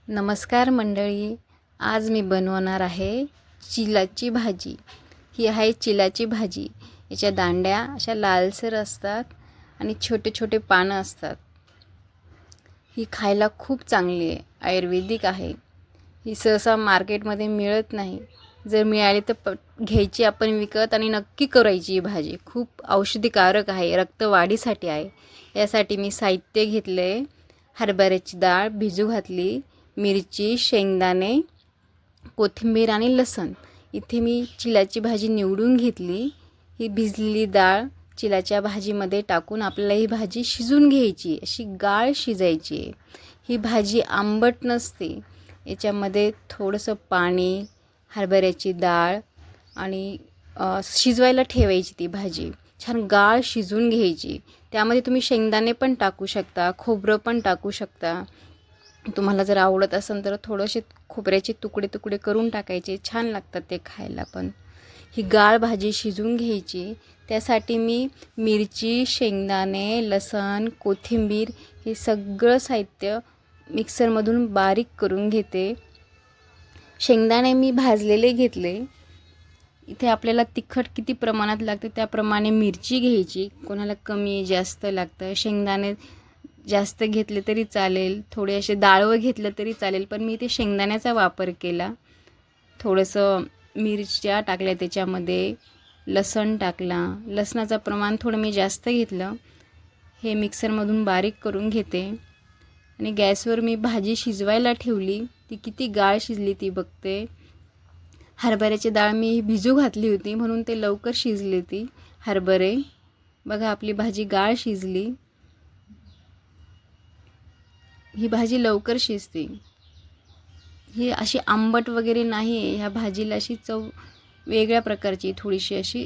नमस्कार मंडळी. आज मी बनवणार आहे चिलाची भाजी. ही आहे चिलाची भाजी. याच्या दांड्या अशा लालसर असतात आणि छोटे छोटे पानं असतात. ही खायला खूप चांगली आहे, आयुर्वेदिक आहे. ही सहसा मार्केटमध्ये मिळत नाही. जर मिळाली तर घ्यायची आपण विकत आणि नक्की करायची. ही भाजी खूप औषधीकारक आहे, रक्तवाढीसाठी आहे. यासाठी मी साहित्य घेतले. हरभऱ्याची डाळ भिजू घातली, मिरची, शेंगदाणे, कोथिंबीर आणि लसूण. इथे मी चिलाची भाजी निवडून घेतली. ही भिजलेली डाळ चिलाच्या भाजीमध्ये टाकून आपल्याला ही भाजी शिजून घ्यायची, अशी गाळ शिजायची. ही भाजी आंबट नसते. याच्यामध्ये थोडंसं पाणी, हरभऱ्याची डाळ आणि शिजवायला ठेवायची. ती भाजी छान गाळ शिजून घ्यायची. त्यामध्ये तुम्ही शेंगदाणे पण टाकू शकता, खोबरं पण टाकू शकता. तुम्हाला जर आवडत असेल तर थोडेसे खोबऱ्याचे तुकडे तुकडे करून टाकायचे, छान लागतात ते खायला पण. ही गाळ भाजी शिजून घ्यायची. त्यासाठी मी मिरची, शेंगदाणे, लसूण, कोथिंबीर हे सगळं साहित्य मिक्सरमधून बारीक करून घेते. शेंगदाणे मी भाजलेले घेतले. इथे आपल्याला तिखट किती प्रमाणात लागते त्याप्रमाणे मिरची घ्यायची. कोणाला कमी जास्त लागतं. शेंगदाणे जास्त घेतले तरी चालेल, थोडे असे डाळवं घेतलं तरी चालेल, पण मी ते शेंगदाण्याचा वापर केला. थोडंसं मिरच्या टाकल्या त्याच्यामध्ये, लसूण टाकला. लसणाचं प्रमाण थोडं मी जास्त घेतलं. हे मिक्सरमधून बारीक करून घेते आणि गॅसवर मी भाजी शिजवायला ठेवली. ती किती गाळ शिजली ती बघते. हरभऱ्याची डाळ मी भिजू घातली होती म्हणून ते लवकर शिजली. ती हरभरे बघा, आपली भाजी गाळ शिजली. ही भाजी लवकर शिजते. ही अशी आंबट वगैरे नाही आहे. ह्या भाजीला अशी चव वेगळ्या प्रकारची, थोडीशी अशी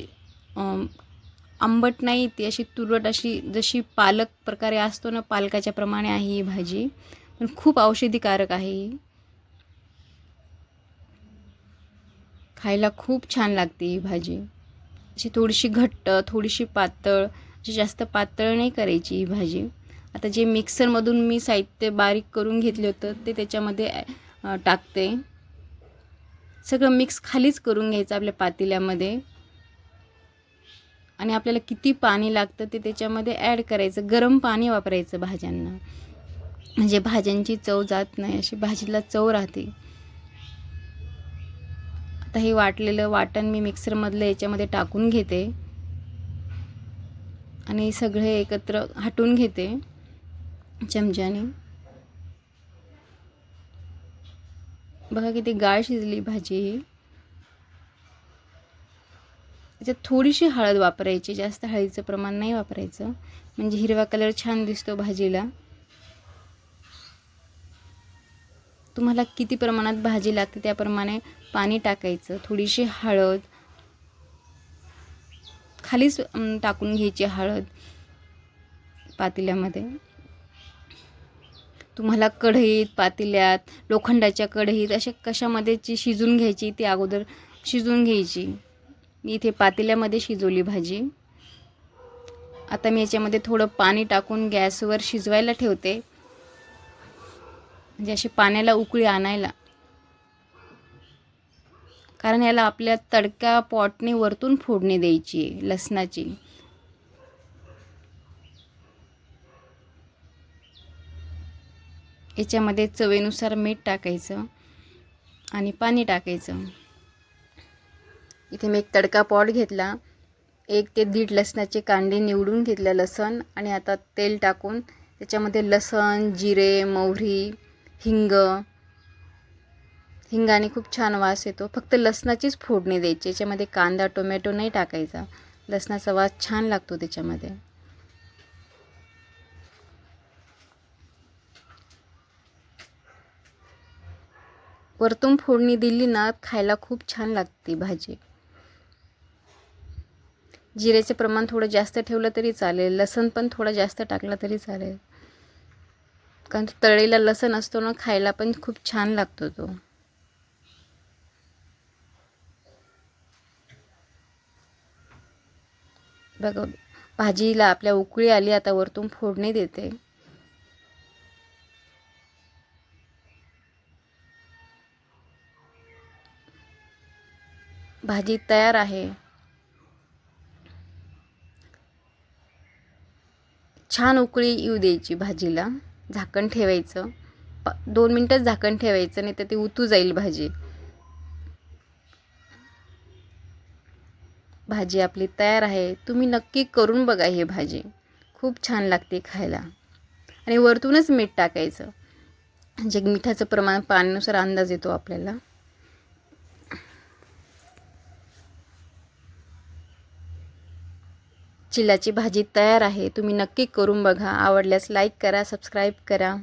आंबट नाही, ती अशी तुरट, अशी जशी पालक प्रकारे असतो ना, पालकाच्या प्रमाणे आहे ही भाजी. पण खूप औषधीकारक आहे. ही खायला खूप छान लागते ही भाजी. अशी थोडीशी घट्ट, थोडीशी पातळ, अशी जास्त पातळ नाही करायची ही भाजी. आता जे मिक्सरमधून मी साहित्य बारीक करून घेतले होतं ते त्याच्यामध्ये टाकते. सगळं मिक्स खालीच करून घ्यायचं आपल्या पातेल्यामध्ये आणि आपल्याला किती पाणी लागतं ते त्याच्यामध्ये ॲड करायचं. गरम पाणी वापरायचं भाज्यांना, म्हणजे भाज्यांची चव जात नाही, अशी भाजीला चव राहते. आता हे वाटलेलं वाटण मी मिक्सरमधलं याच्यामध्ये टाकून घेते आणि सगळे एकत्र हटून घेते चमच्याने. बघा किती गाळ शिजली भाजी. ही त्याच्यात थोडीशी हळद वापरायची, जास्त हळदीचं प्रमाण नाही वापरायचं, म्हणजे हिरवा कलर छान दिसतो भाजीला. तुम्हाला किती प्रमाणात भाजी लागते त्याप्रमाणे पाणी टाकायचं. थोडीशी हळद खालीच टाकून घ्यायची, हळद पातेल्यामध्ये. तुम्हाला कढईत, पातेल्यात, लोखंडाच्या कढईत अशा कशामध्ये शिजून घ्यायची ती अगोदर शिजून घ्यायची. मी इथे पातेल्यामध्ये शिजवली भाजी. आता मी याच्यामध्ये थोडं पाणी टाकून गॅसवर शिजवायला ठेवते, म्हणजे अशी पाण्याला उकळी आणायला. कारण याला आपल्या तडका पॉटने वरतून फोडणी द्यायची आहे लसणाची. याच्यामध्ये चवीनुसार मीठ टाकायचं आणि पाणी टाकायचं. इथे मी एक तडका पॉट घेतला. 1 ते 1.5 लसणाचे कांडे निवडून घेतल्या, लसण, आणि आता तेल टाकून त्याच्यामध्ये लसण, जिरे, मोहरी, हिंगाने खूप छान वास येतो. फक्त लसणाचीच फोडणी द्यायची. याच्यामध्ये कांदा, टोमॅटो नाही टाकायचा. लसणाचा वास छान लागतो त्याच्यामध्ये. वरतून फोडणी दिली ना, खायला खूप छान लागते भाजी. जिरेचे प्रमाण थोडं जास्त ठेवलं तरी चालेल, लसण पण थोडं जास्त टाकलं तरी चालेल, कारण तळलेला लसण असतो ना, खायला पण खूप छान लागतो तो. बघा, भाजीला आपल्या उकळी आली. आता वरतून फोडणी देते. भाजी तयार आहे. छान उकळी येऊ द्यायची भाजीला. झाकण ठेवायचं. 2 मिनटं झाकण ठेवायचं, नाही तर ती उतू जाईल भाजी. भाजी आपली तयार आहे. तुम्ही नक्की करून बघा ही भाजी. खूप छान लागते खायला. आणि वरतूनच मीठ टाकायचं. म्हणजे मिठाचं प्रमाण पाण्यानुसार अंदाज येतो आपल्याला. चिलाची भाजी तयार आहे. तुम्ही नक्की करून बघा. आवडल्यास लाईक करा, सबस्क्राईब करा.